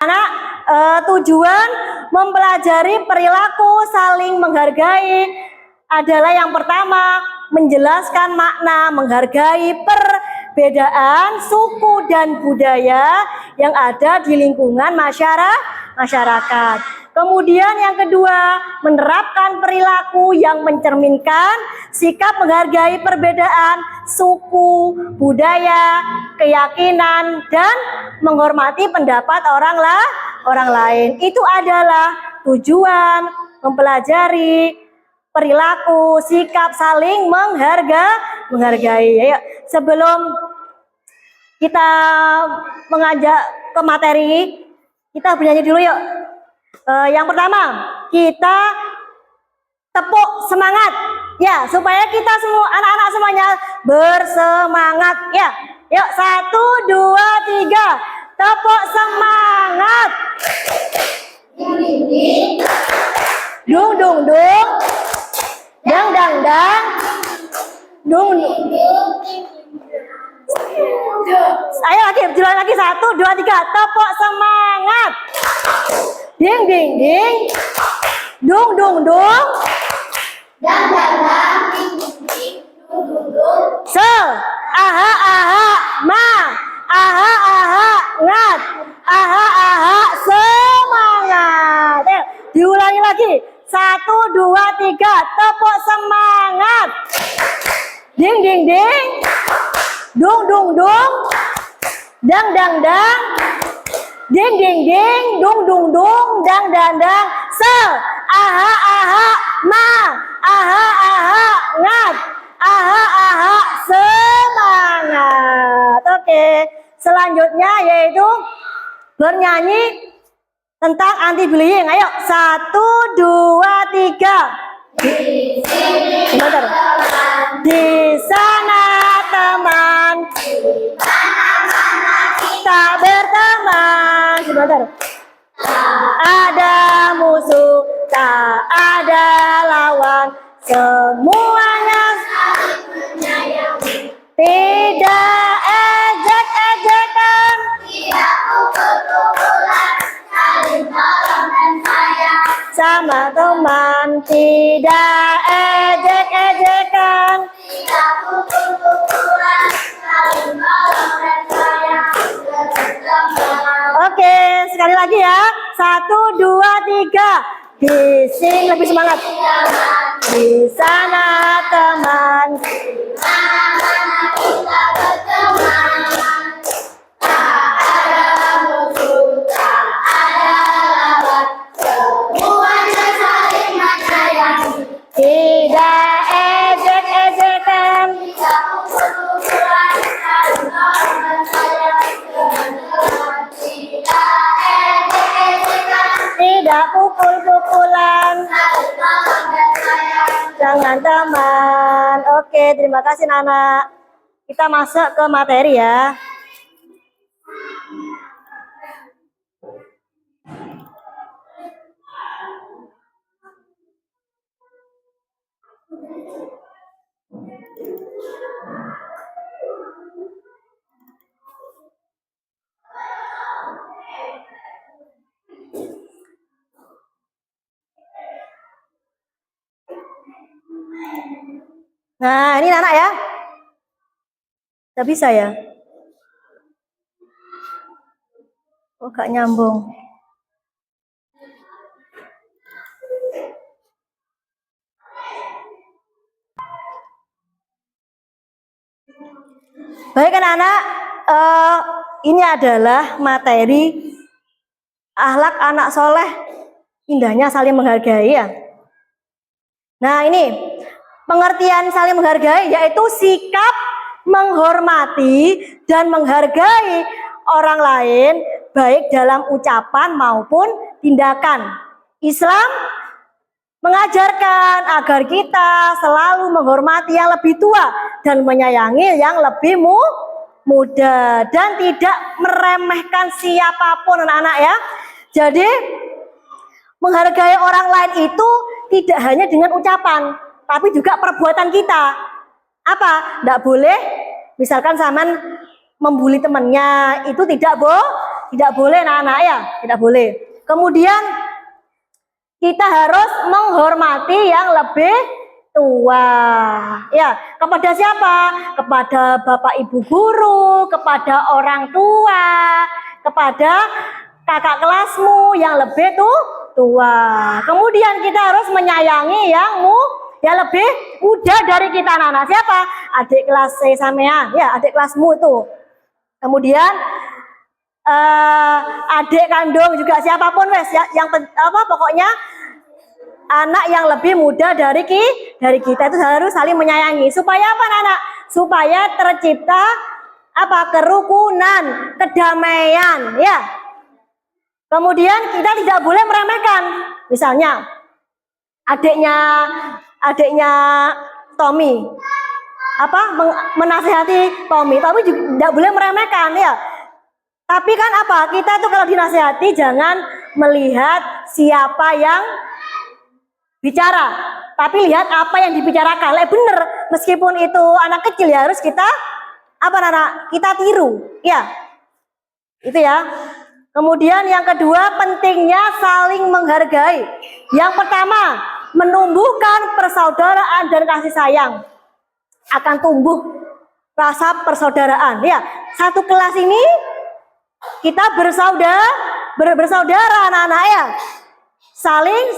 Anak, tujuan mempelajari perilaku saling menghargai adalah yang pertama, menjelaskan makna menghargai perbedaan suku dan budaya yang ada di lingkungan masyarakat. Kemudian yang kedua, menerapkan perilaku yang mencerminkan sikap menghargai perbedaan suku, budaya, keyakinan, dan menghormati pendapat orang lain. Itu adalah tujuan mempelajari perilaku, sikap saling menghargai. Ayo, sebelum kita mengajak ke materi, kita bernyanyi dulu yuk. Yang pertama, kita tepuk semangat ya, supaya kita semua anak-anak semuanya bersemangat ya. Yuk, 1, 2, 3, tepuk semangat. Dung dung dung, dang dang dang, dung. Ayo lagi, jalan lagi, 1, 2, 3, tepuk semangat. Ding ding ding, dung dung dung, dang dang dang, ding ding ding, dung dung dung. Se, aha aha, ma, aha aha, ngat, aha aha, semangat. Diulangi lagi, 1, 2, 3, tepuk semangat. Ding ding ding, dung dung dung, dang dang dang, ding ding ding, dung dung dung, dang dang dang. Se, aha aha, ma, aha aha, ngat, aha aha, semangat. Oke, selanjutnya yaitu bernyanyi tentang anti bullying. Ayo, 1, 2, 3. Sebentar. Di sana teman, kita berteman. Sebentar. Ada musuh, tak ada lawan, semuanya tidak ejek-ejekan, tidak pukul-pukulan, saling tolong dan sayang sama teman, tidak ejek-ejekan, tidak pukul-pukulan, saling tolong dan sayang. Oke, sekali lagi ya. 1, 2, 3. Bising lebih semangat. Di sana teman, mana-mana kita berteman. Tak ada musuh, tak ada lawan, semuanya saling menyayangi. Tidak ejek-ejekan, tidak pukul-pukulan, saling tolong dan sayang. Tidak ejek-ejekan, tidak pukul-pukulan, saling tolong dan sayang. Jangan teman. Oke, terima kasih Nana. Kita masuk ke materi ya. Nah, ini Nana ya. Gak bisa ya? Oh, gak nyambung. Baik anak-anak, ini adalah materi akhlak anak soleh, indahnya saling menghargai ya. Nah ini, pengertian saling menghargai yaitu sikap menghormati dan menghargai orang lain baik dalam ucapan maupun tindakan. Islam mengajarkan agar kita selalu menghormati yang lebih tua dan menyayangi yang lebih muda dan tidak meremehkan siapapun anak-anak ya. Jadi menghargai orang lain itu tidak hanya dengan ucapan, tapi juga perbuatan kita. Apa? Tidak boleh misalkan zaman membuli temannya, itu Tidak boleh anak-anak ya, tidak boleh. Kemudian kita harus menghormati yang lebih tua. Ya, kepada siapa? Kepada bapak ibu guru, kepada orang tua, kepada kakak kelasmu yang lebih tua. Kemudian kita harus menyayangi yang lebih muda dari kita anak-anak. Siapa? Adik kelas sampean, ya, adik kelasmu itu. Kemudian adik kandung juga siapapun wes ya, yang pokoknya anak yang lebih muda dari kita itu harus saling menyayangi. Supaya apa anak? Supaya tercipta kerukunan, kedamaian, ya. Kemudian kita tidak boleh meremehkan. Misalnya adiknya Tommy menasihati Tommy juga tidak boleh meremehkan, ya. Tapi kan kita itu kalau dinasihati jangan melihat siapa yang bicara, tapi lihat apa yang dibicarakan. Bener, meskipun itu anak kecil ya harus kita kita tiru, ya. Itu ya. Kemudian yang kedua, pentingnya saling menghargai. Yang pertama, menumbuhkan persaudaraan dan kasih sayang. Akan tumbuh rasa persaudaraan, ya. Satu kelas ini kita bersaudara anak-anak ya. Saling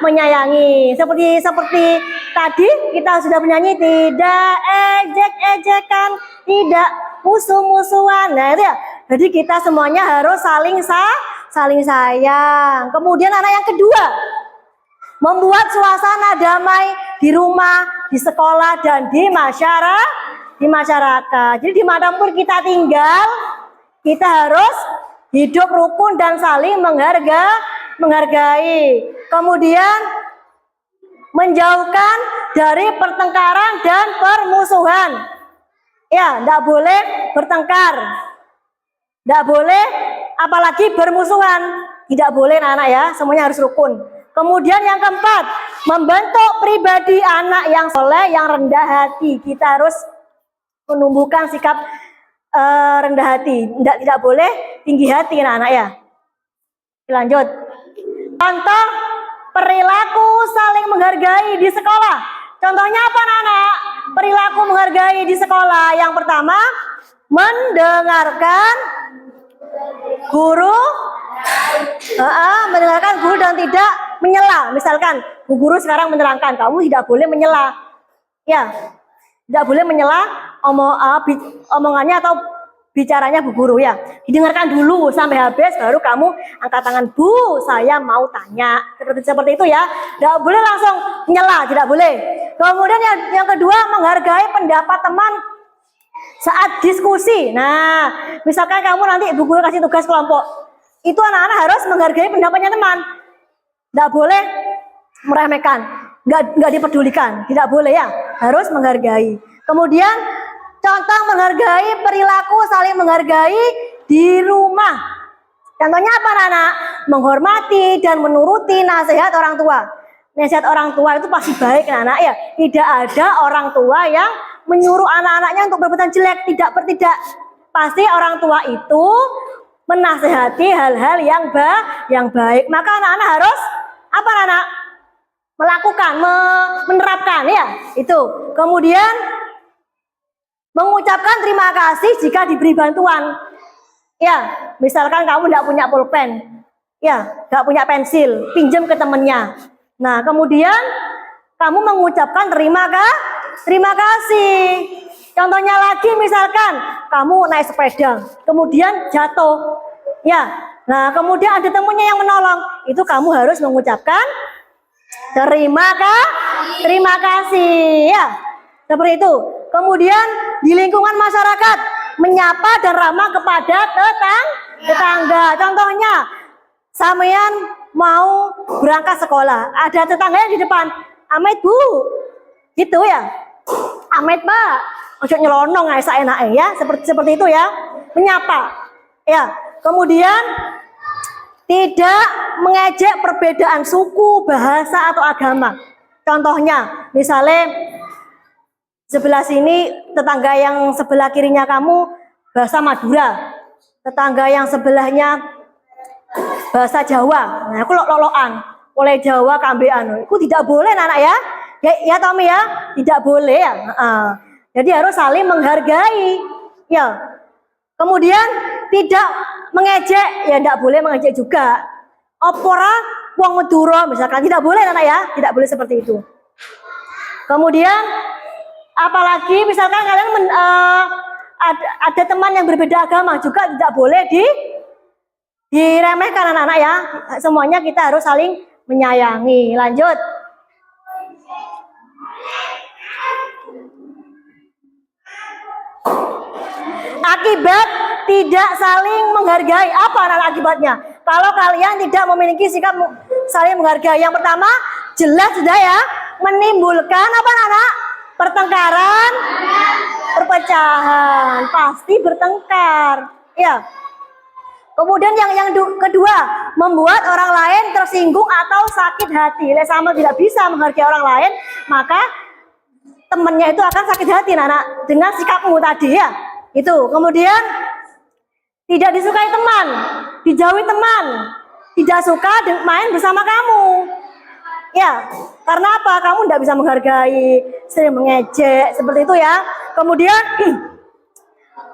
menyayangi. Seperti tadi kita sudah menyanyi, tidak ejek-ejekan, tidak musuh-musuhan. Nah, itu ya. Jadi kita semuanya harus saling sayang. Kemudian anak yang kedua, membuat suasana damai di rumah, di sekolah, dan di masyarakat. Jadi dimanapun kita tinggal, kita harus hidup rukun dan saling menghargai. Kemudian menjauhkan dari pertengkaran dan permusuhan. Ya, tidak boleh bertengkar, tidak boleh apalagi bermusuhan, tidak boleh anak ya, semuanya harus rukun. Kemudian yang keempat, membentuk pribadi anak yang soleh, yang rendah hati. Kita harus menumbuhkan sikap rendah hati, tidak boleh tinggi hati anak-anak ya. Lanjut. Contoh perilaku saling menghargai di sekolah. Contohnya apa anak-anak? Perilaku menghargai di sekolah. Yang pertama, mendengarkan guru, dan tidak menyela. Misalkan bu guru sekarang menerangkan, kamu tidak boleh menyela, ya, tidak boleh menyela omongannya atau bicaranya bu guru ya. Didengarkan dulu sampai habis, baru kamu angkat tangan, bu, saya mau tanya. Seperti itu ya. Tidak boleh langsung menyela, tidak boleh. Kemudian yang kedua, menghargai pendapat teman saat diskusi. Nah, misalkan kamu nanti ibu guru kasih tugas kelompok, itu anak-anak harus menghargai pendapatnya teman. Tidak boleh meremehkan, nggak dipedulikan, tidak boleh ya, harus menghargai. Kemudian contoh menghargai, perilaku saling menghargai di rumah. Contohnya apa anak-anak? Menghormati dan menuruti nasihat orang tua. Nasihat orang tua itu pasti baik anak-anak ya. Tidak ada orang tua yang menyuruh anak-anaknya untuk berbuat jelek, tidak. Pasti orang tua itu menasihati hal-hal yang baik. Maka anak-anak harus anak? Melakukan, menerapkan ya. Itu. Kemudian mengucapkan terima kasih jika diberi bantuan. Ya, misalkan kamu tidak punya pulpen, ya, tidak punya pensil, pinjam ke temennya. Nah, kemudian kamu mengucapkan terima kasih. Contohnya lagi, misalkan kamu naik sepeda, kemudian jatuh, ya. Nah, kemudian ada temannya yang menolong, itu kamu harus mengucapkan terima kasih, ya. Seperti itu. Kemudian di lingkungan masyarakat menyapa dan ramah kepada tetangga. Contohnya, sampean mau berangkat sekolah, ada tetangganya di depan, Amit bu, gitu ya, Amit pak, ojo nyelonong aja enak ya, seperti itu ya, menyapa, ya. Kemudian tidak mengejek perbedaan suku, bahasa atau agama. Contohnya, misalnya sebelah sini tetangga yang sebelah kirinya kamu bahasa Madura, tetangga yang sebelahnya bahasa Jawa. Nah, aku lolokan oleh Jawa kambean. Itu tidak boleh anak ya. Ya Tommy ya, tidak boleh ya. Jadi harus saling menghargai. Ya. Kemudian tidak mengejek, ya tidak boleh mengejek juga. Opora wong Madura misalkan tidak boleh anak ya, tidak boleh seperti itu. Kemudian apalagi misalkan kalian ada teman yang berbeda agama juga tidak boleh diremehkan anak-anak ya. Semuanya kita harus saling menyayangi. Lanjut. Akibat tidak saling menghargai. Apa anak akibatnya? Kalau kalian tidak memiliki sikap saling menghargai. Yang pertama, jelas sudah ya, menimbulkan apa anak? Pertengkaran, perpecahan. Pasti bertengkar. Ya. Kemudian yang kedua, membuat orang lain tersinggung atau sakit hati. Sama tidak bisa menghargai orang lain, maka temannya itu akan sakit hati anak dengan sikapmu tadi ya. Itu. Kemudian tidak disukai teman, dijauhi teman, tidak suka main bersama kamu. Ya, karena apa? Kamu tidak bisa menghargai, sering mengejek, seperti itu ya. Kemudian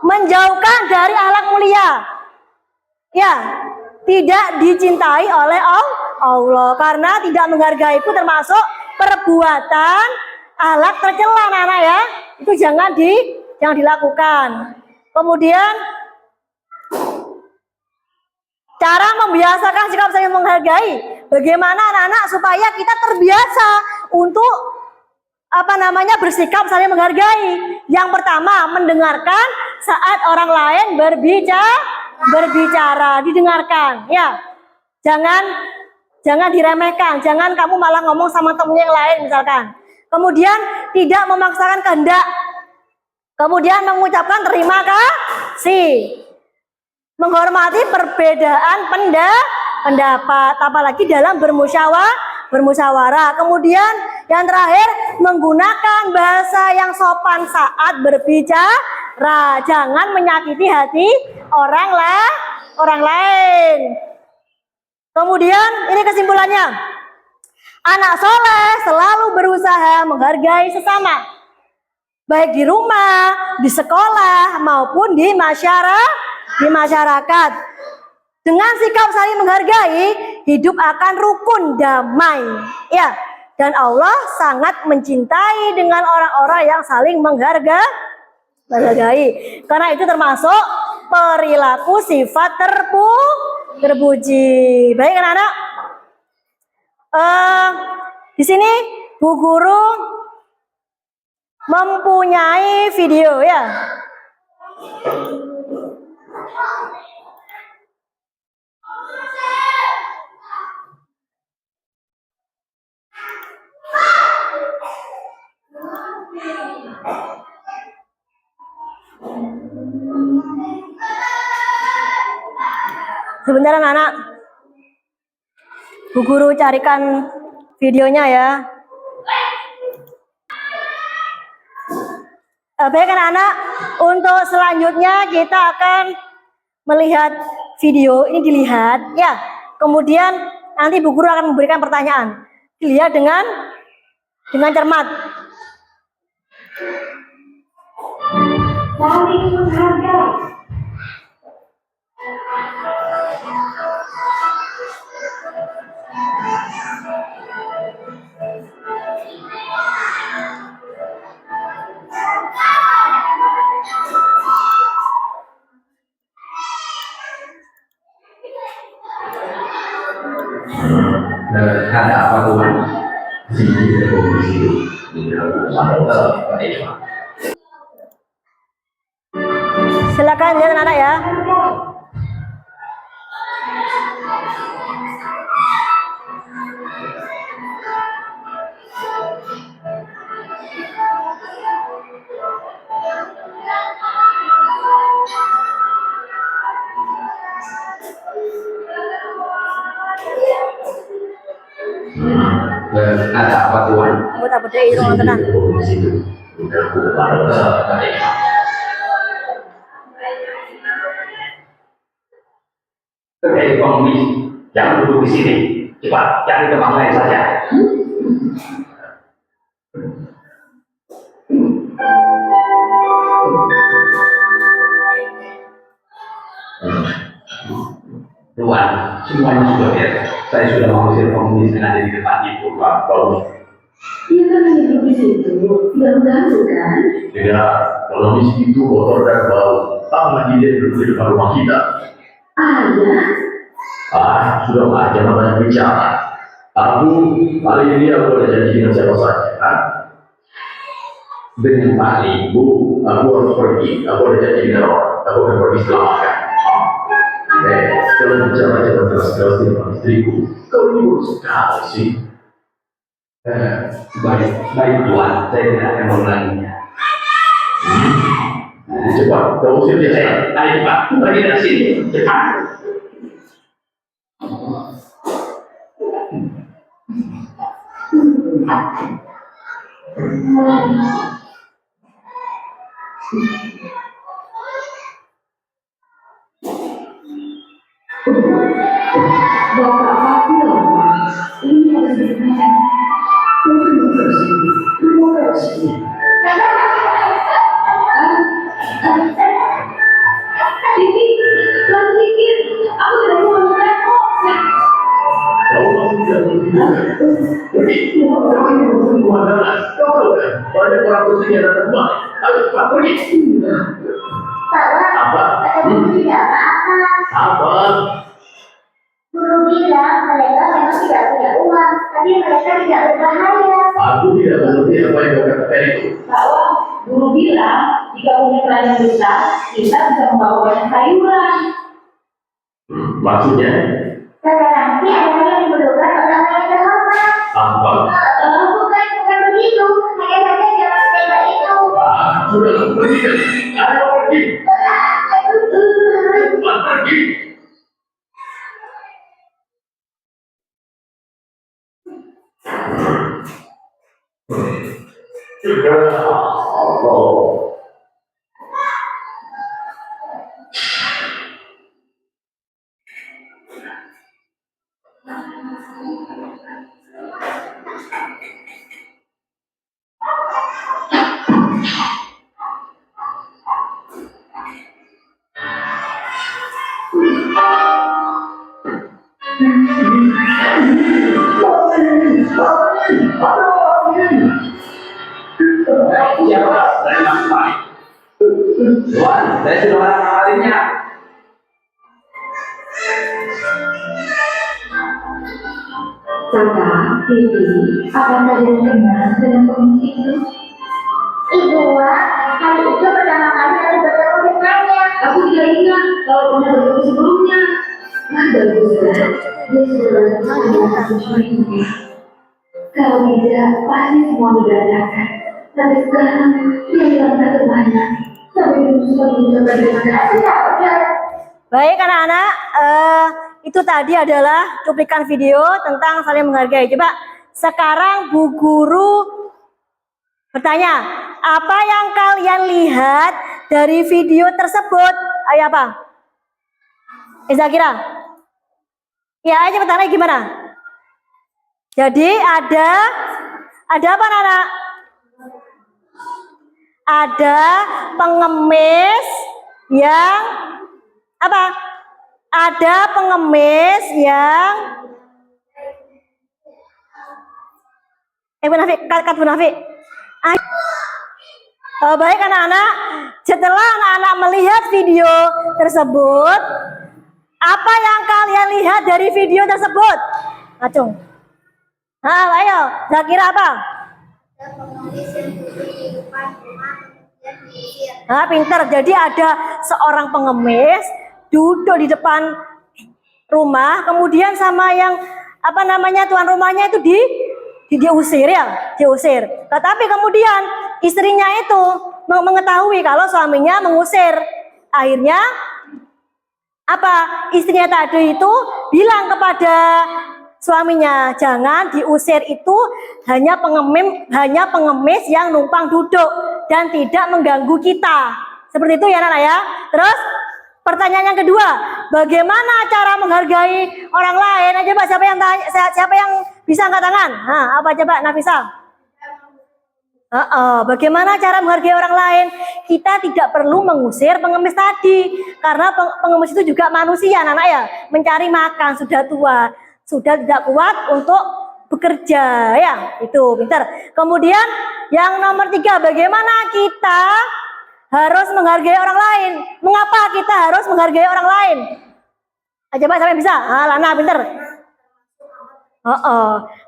menjauhkan dari akhlak mulia. Ya, tidak dicintai oleh Allah karena tidak menghargai itu termasuk perbuatan akhlak tercela anak ya. Itu jangan dilakukan. Kemudian cara membiasakan sikap saling menghargai. Bagaimana anak-anak supaya kita terbiasa untuk bersikap saling menghargai. Yang pertama, mendengarkan saat orang lain berbicara, didengarkan ya. Jangan diremehkan, jangan kamu malah ngomong sama temen yang lain misalkan. Kemudian tidak memaksakan kehendak. Kemudian mengucapkan terima kasih. Menghormati perbedaan pendapat, apalagi dalam bermusyawarah. Kemudian yang terakhir, menggunakan bahasa yang sopan saat berbicara. Jangan menyakiti hati orang lain. Kemudian ini kesimpulannya. Anak soleh selalu berusaha menghargai sesama, baik di rumah, di sekolah, maupun di masyarakat. Dengan sikap saling menghargai, hidup akan rukun damai. Ya, dan Allah sangat mencintai dengan orang-orang yang saling menghargai. Karena itu termasuk perilaku sifat terpuji. Baik anak-anak. Di sini Bu Guru mempunyai video ya. Sebentar anak-anak. Bu Guru carikan videonya ya. Baik anak-anak, untuk selanjutnya kita akan melihat video ini, dilihat ya. Kemudian nanti Bu Guru akan memberikan pertanyaan. Dilihat dengan cermat. Saling menghargai. Ada apa Tuhan? Sini komisi Silakan lihat anak ya. Ada apa Tuhan? Buat apa deh itu tenang. Hei pengemis, jangan duduk di sini. Cepat cari tempat lain saja. Tuan, semuanya sudah beres. Saya sudah mengusir pengemis yang ada di depan itu, Pak. Bagus. Dia kan hanya duduk di situ, tidak mengganggu kan? Tidak, pengemis itu kotor dan bau. Apalagi dia duduk di depan rumah kita. Ayah, Sudah jangan banyak bicara. Kali ini aku ada janji dengan siapa saja. Dengan Pak Ibu, aku harus pergi. Aku ada janji dengan orang. Aku akan pergi setelah makan. Kalau bicara jangan keras-keras di depan istriku. Kau ini buruk sekali sih. Baik Tuan, saya tidak akan mengulanginya. Cepat, kau usir dia saya. Ayo cepat, pergi dari sini. Cepat. Bapak pasti loh, ini harus digunakan. Tunggu terus sini. Ini lagi dikit, aku tidak mau makan kok. Kau masih tidak pergi. Kau ini bukan pemandangan. Kau tahu kan? Banyak orang penting yang datang kemari. Ayo cepat pergi. Apa? Tidak apa-apa. Apa? Guru bilang mereka memang tidak punya uang, tapi mereka tidak berbahaya. Aku tidak mengerti apa yang kau katakan itu. Bahwa guru bilang jika punya keranjang besar, kita bisa membawa banyak sayuran. Maksudnya? Karena nanti ada yang diperlukan orang yang terhormat. Apa? Bukan begitu. Hanya saja jangan tega itu. Sudah pergi. Ayo pergi. Cepat pergi. Ya Allah. Siapa? Dari mana? Tuan, saya sudah mengawalinya. Saka, Bibi, apa kalian kenal dengan pengemis itu? Ibu, hari itu pertama kali aku bertemu dengannya. Aku tidak ingat kalau pernah bertemu sebelumnya. Baguslah, dia sudah bertemu ini. Kalau tidak, pasti semua berantakan. Tapi sekarang, dia hilang tak kemana. Sampai belum sempat mengucapkan terima kasih. Baik anak-anak, itu tadi adalah cuplikan video tentang saling menghargai. Coba sekarang Bu Guru bertanya, apa yang kalian lihat dari video tersebut? Ayo apa? Zakira? Ya aja pertanyaan gimana? Jadi ada apa anak-anak? Ada pengemis yang apa? Ada pengemis yang Bu Nafik, kat Bu Nafik. Baik anak-anak, setelah anak-anak melihat video tersebut, apa yang kalian lihat dari video tersebut? Acung. Ayo, Zakira apa? Pinter. Jadi ada seorang pengemis duduk di depan rumah, kemudian sama yang apa namanya tuan rumahnya itu diusir ya, diusir. Tetapi kemudian istrinya itu mengetahui kalau suaminya mengusir. Akhirnya apa? Istrinya tadi itu bilang kepada suaminya, jangan diusir, itu hanya pengemis yang numpang duduk dan tidak mengganggu kita. Seperti itu ya anak ya. Terus Pertanyaan yang kedua, bagaimana cara menghargai orang lain? Ayo coba siapa yang tanya, siapa yang bisa angkat tangan? Nah, apa coba Nafisa? Bagaimana cara menghargai orang lain? Kita tidak perlu mengusir pengemis tadi, karena pengemis itu juga manusia, anak ya, mencari makan, sudah tua, sudah tidak kuat untuk bekerja, ya, itu pintar. Kemudian yang nomor 3, bagaimana kita harus menghargai orang lain? Mengapa kita harus menghargai orang lain? Coba siapa yang bisa? Lana, pintar.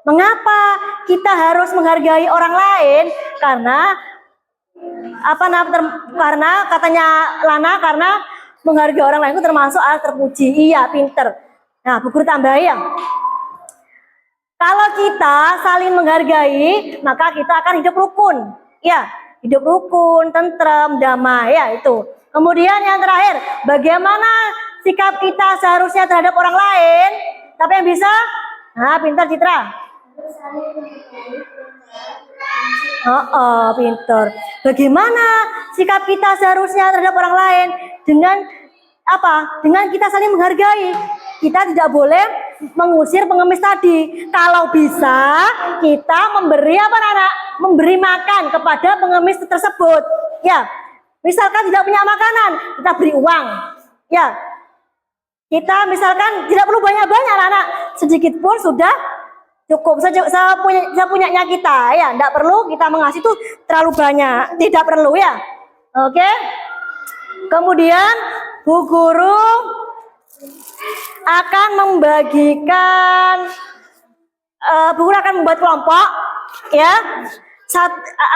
Mengapa kita harus menghargai orang lain? Karena karena katanya Lana, karena menghargai orang lain itu termasuk alat terpuji. Iya, pinter. Nah, Bu Guru tambahin ya. Kalau kita saling menghargai, maka kita akan hidup rukun. Ya, hidup rukun, tentrem, damai, ya itu. Kemudian yang terakhir, bagaimana sikap kita seharusnya terhadap orang lain? Siapa yang bisa? Nah, pintar Citra. Pintar. Bagaimana sikap kita seharusnya terhadap orang lain? Dengan apa? Dengan kita saling menghargai. Kita tidak boleh mengusir pengemis tadi. Kalau bisa, kita memberi apa anak? Memberi makan kepada pengemis tersebut. Ya, misalkan tidak punya makanan, kita beri uang. Ya, kita misalkan tidak perlu banyak-banyak anak, sedikit pun sudah cukup. Sepunyanya kita, ya, tidak perlu kita mengasih itu terlalu banyak, tidak perlu ya. Oke. Kemudian Bu Guru akan membagikan, Bu Guru akan membuat kelompok, ya.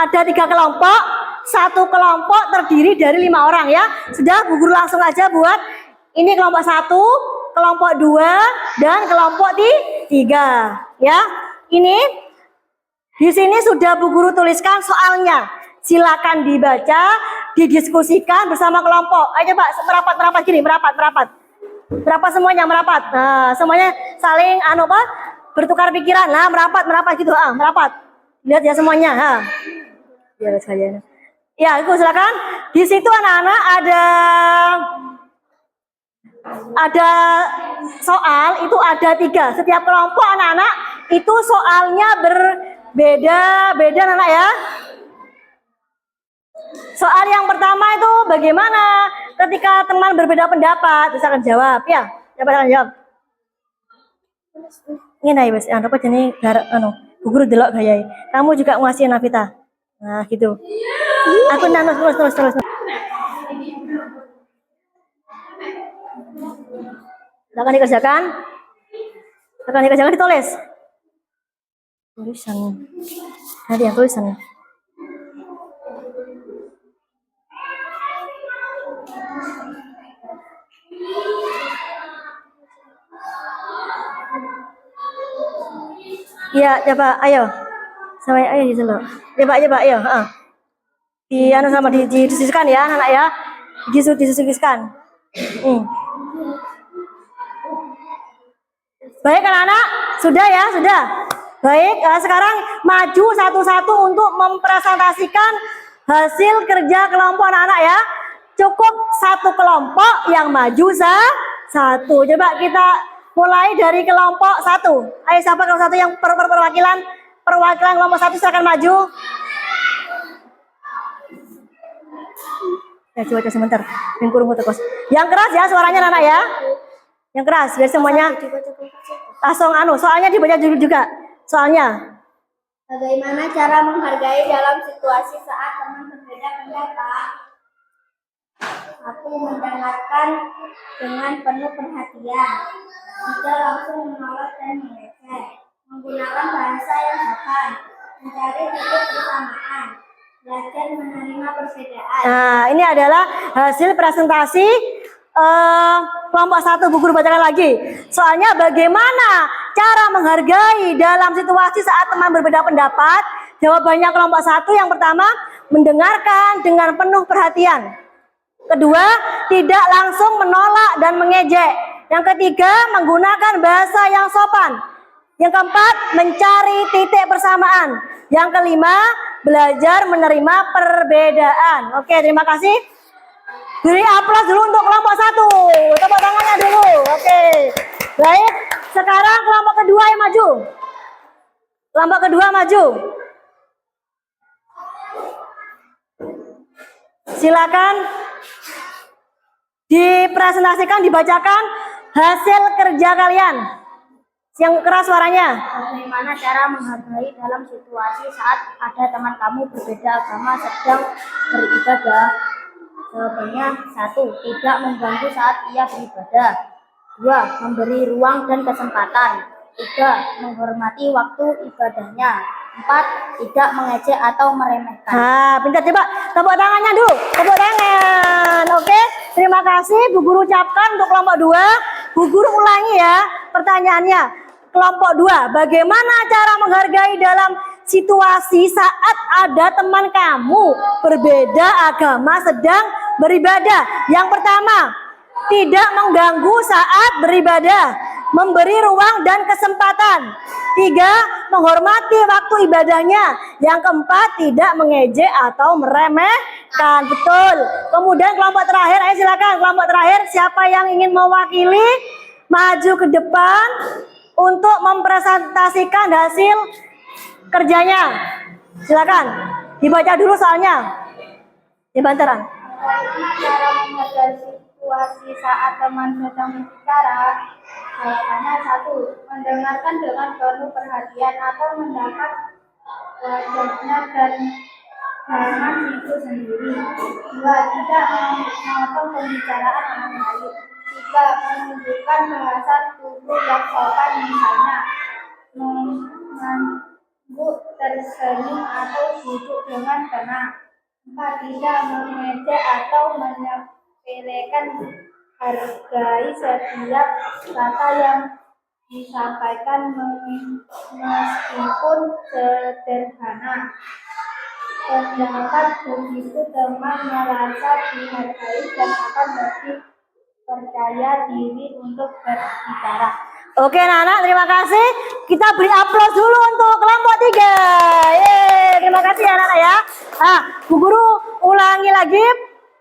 Ada 3 kelompok, satu kelompok terdiri dari 5 orang ya. Sudah, Bu Guru langsung aja buat. Ini kelompok 1, kelompok 2, dan kelompok 3 ya. Ini di sini sudah Bu Guru tuliskan soalnya. Silakan dibaca, didiskusikan bersama kelompok. Ayo coba merapat gini, merapat. Merapat semuanya, merapat. Nah, semuanya saling bertukar pikiran. Nah, merapat gitu, merapat. Lihat ya semuanya, Ya, saya. Ya, itu silakan. Di situ anak-anak ada soal, itu ada 3. Setiap kelompok anak-anak itu soalnya berbeda-beda anak ya. Soal yang pertama itu bagaimana ketika teman berbeda pendapat, misalkan jawab ya. Siapa yang jawab? Ini nih Mas, apa jenis Bu Guru delok gayai. Kamu juga ngasih Navita. Nah, gitu. Aku terus. Akan dikerjakan ditulis. Tulisan. Nanti yang tulisan. Iya, coba, ayo. Ayo gitu loh. Coba, ayo. Sama didiskusikan ya, anak ya. Didiskusikan. Baik anak-anak, sudah ya, sudah. Baik, sekarang maju satu-satu untuk mempresentasikan hasil kerja kelompok anak-anak ya. Cukup satu kelompok yang maju satu. Coba kita mulai dari kelompok 1. Ayo siapa kelompok 1 yang perwakilan kelompok 1 silakan maju. Ya coba sebentar. Yang keras ya suaranya anak ya. Yang keras biar semuanya langsung soalnya dibaca dulu juga. Soalnya Bagaimana cara menghargai dalam situasi saat teman berbeda pendapat? 1. Mendengarkan dengan penuh perhatian. 3. Langsung menolak dan mengejek. Menggunakan bahasa yang sopan. Mencari titik persamaan. Belajar menerima perbedaan. Nah, ini adalah hasil presentasi kelompok 1. Bu Guru bacakan lagi. Soalnya bagaimana cara menghargai dalam situasi saat teman berbeda pendapat? Jawabannya kelompok 1 yang pertama, mendengarkan dengan penuh perhatian. Kedua, tidak langsung menolak dan mengejek. Yang ketiga, menggunakan bahasa yang sopan. Yang keempat, mencari titik persamaan. Yang kelima, belajar menerima perbedaan. Oke, terima kasih. Beri aplaus dulu untuk kelompok 1. Tepuk tangannya dulu. Oke. Baik, sekarang kelompok kedua yang maju. Kelompok kedua maju. Silakan dipresentasikan, dibacakan hasil kerja kalian. Yang keras suaranya. Bagaimana cara menghargai dalam situasi saat ada teman kamu berbeda agama sedang beribadah? Jawabannya 1. Tidak mengganggu saat ia beribadah. 2. Memberi ruang dan kesempatan. 3. Menghormati waktu ibadahnya. 4. Tidak mengejek atau meremehkan. Nah, pintar, coba tepuk tangannya dulu. Tepuk tangan. Oke, terima kasih Bu Guru ucapkan untuk kelompok 2. Bu Guru ulangi ya pertanyaannya. Kelompok 2, bagaimana cara menghargai dalam situasi saat ada teman kamu berbeda agama sedang beribadah? Yang pertama, tidak mengganggu saat beribadah, memberi ruang dan kesempatan. 3, menghormati waktu ibadahnya. Yang keempat, tidak mengejek atau meremehkan. Betul. Kemudian kelompok terakhir, ayo silakan kelompok terakhir, siapa yang ingin mewakili maju ke depan untuk mempresentasikan hasil kerjanya. Silakan dibaca dulu soalnya di bantaran. Bagaimana cara menghargai situasi saat teman sedang berbicara? Jawabannya 1. Mendengarkan dengan penuh perhatian atau mendapat wajahnya dan jangan itu sendiri. 2. Tidak memotong pembicaraan orang lain. 3. Menunjukkan bahasa tubuh yang sopan, misalnya mengangguk, tersenyum atau duduk dengan tenang. 4. Tidak mengejek atau menyepelekan. Hargai setiap kata yang disampaikan meskipun sederhana. Pendapat begitu teman merasa dihargai dan akan lebih percaya diri untuk berbicara. Oke anak-anak, terima kasih. Kita beri aplaus dulu untuk kelompok 3. Yeay, terima kasih anak-anak ya. Nah, Bu Guru ulangi lagi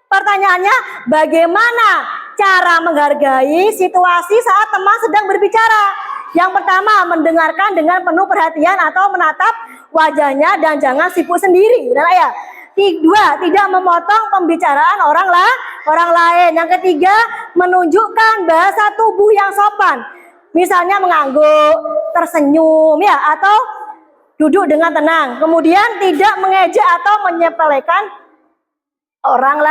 pertanyaannya, bagaimana cara menghargai situasi saat teman sedang berbicara? Yang pertama, mendengarkan dengan penuh perhatian atau menatap wajahnya dan jangan sibuk sendiri. Benar ya? 2. Tidak memotong pembicaraan orang lain. Yang ketiga, menunjukkan bahasa tubuh yang sopan. Misalnya mengangguk, tersenyum ya, atau duduk dengan tenang. Kemudian tidak mengejek atau menyepelekan orang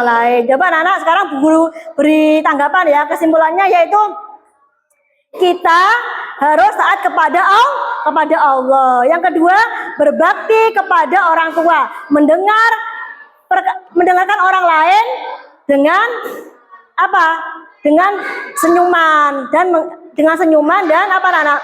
lain. Coba anak-anak sekarang Bu Guru beri tanggapan ya. Kesimpulannya yaitu kita harus taat kepada Allah. Yang kedua, berbakti kepada orang tua, mendengarkan orang lain dengan apa? Dengan senyuman dan apa anak?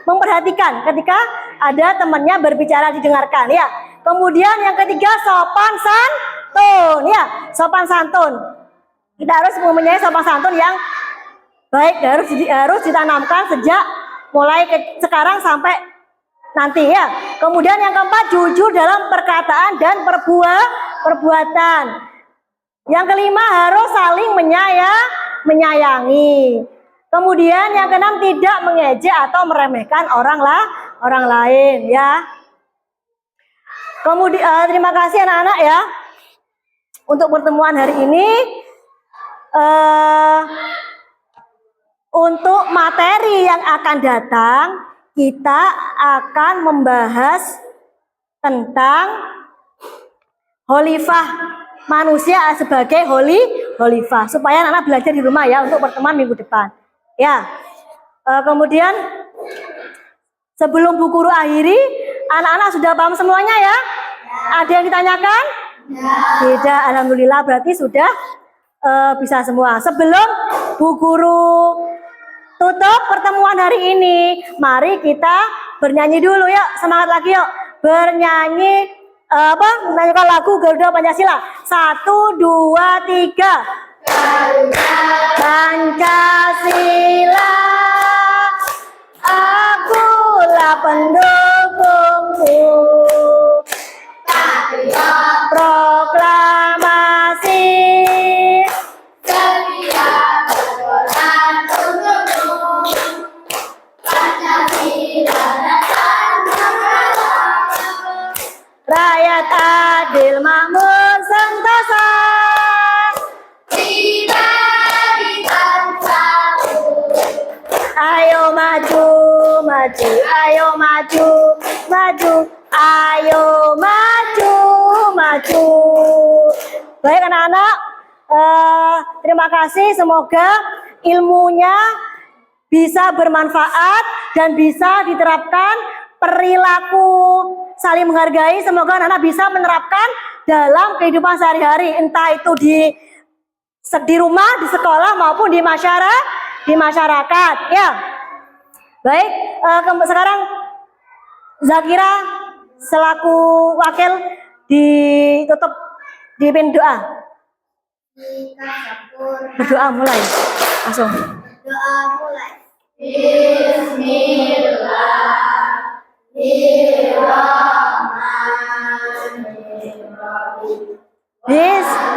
Memperhatikan ketika ada temannya berbicara didengarkan ya. Kemudian yang ketiga, sopan santun ya, sopan santun. Kita harus mempunyai sopan santun yang baik, harus ditanamkan sejak mulai sekarang sampai nanti ya. Kemudian yang keempat, jujur dalam perkataan dan perbuatan. Yang kelima, harus saling menyayangi. Kemudian yang keenam, tidak mengejek atau meremehkan orang lain ya. Kemudian terima kasih anak-anak ya untuk pertemuan hari ini. Untuk materi yang akan datang, kita akan membahas tentang khalifah, manusia sebagai khalifah, supaya anak-anak belajar di rumah ya untuk pertemuan minggu depan. Ya. Kemudian sebelum Bu Guru akhiri, anak-anak sudah paham semuanya ya? Ada yang ditanyakan? Tidak, alhamdulillah berarti sudah bisa semua. Sebelum Bu Guru tutup pertemuan hari ini, mari kita bernyanyi dulu yuk, semangat lagi yuk. Bernyanyi menyanyikan lagu Garuda Pancasila. 1, 2, 3. Pancasila, akulah pendukungmu. Proklamasi maju, ayo maju, maju, ayo maju, maju. Baik anak-anak, terima kasih. Semoga ilmunya bisa bermanfaat dan bisa diterapkan. Perilaku saling menghargai, semoga anak-anak bisa menerapkan dalam kehidupan sehari-hari, entah itu di rumah, di sekolah maupun di masyarakat. Ya, baik. Sekarang Zakira selaku wakil ditutup dipimpin doa. Berdoa mulai, langsung. Doa mulai.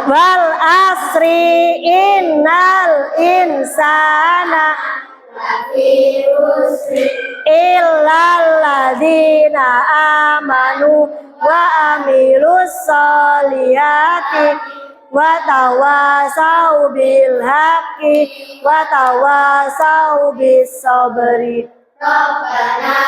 Wal asri innal insana illal ladzina amanu wa amilus solihati wa tawasau bil haqqi wa tawasau bis sabri. Rabbana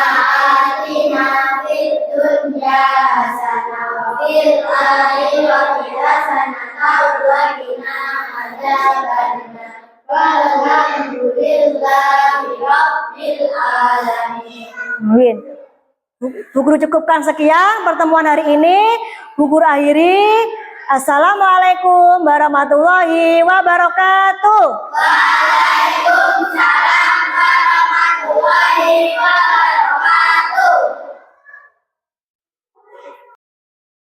atina fid dunya hasanah wa fil akhirati hasanah wa qina adzabannar. Walhamdulillahi rabbil alamin. Amin. Bu Guru cukupkan sekian pertemuan hari ini. Bu Guru akhiri. Assalamualaikum warahmatullahi wabarakatuh. Waalaikumsalam.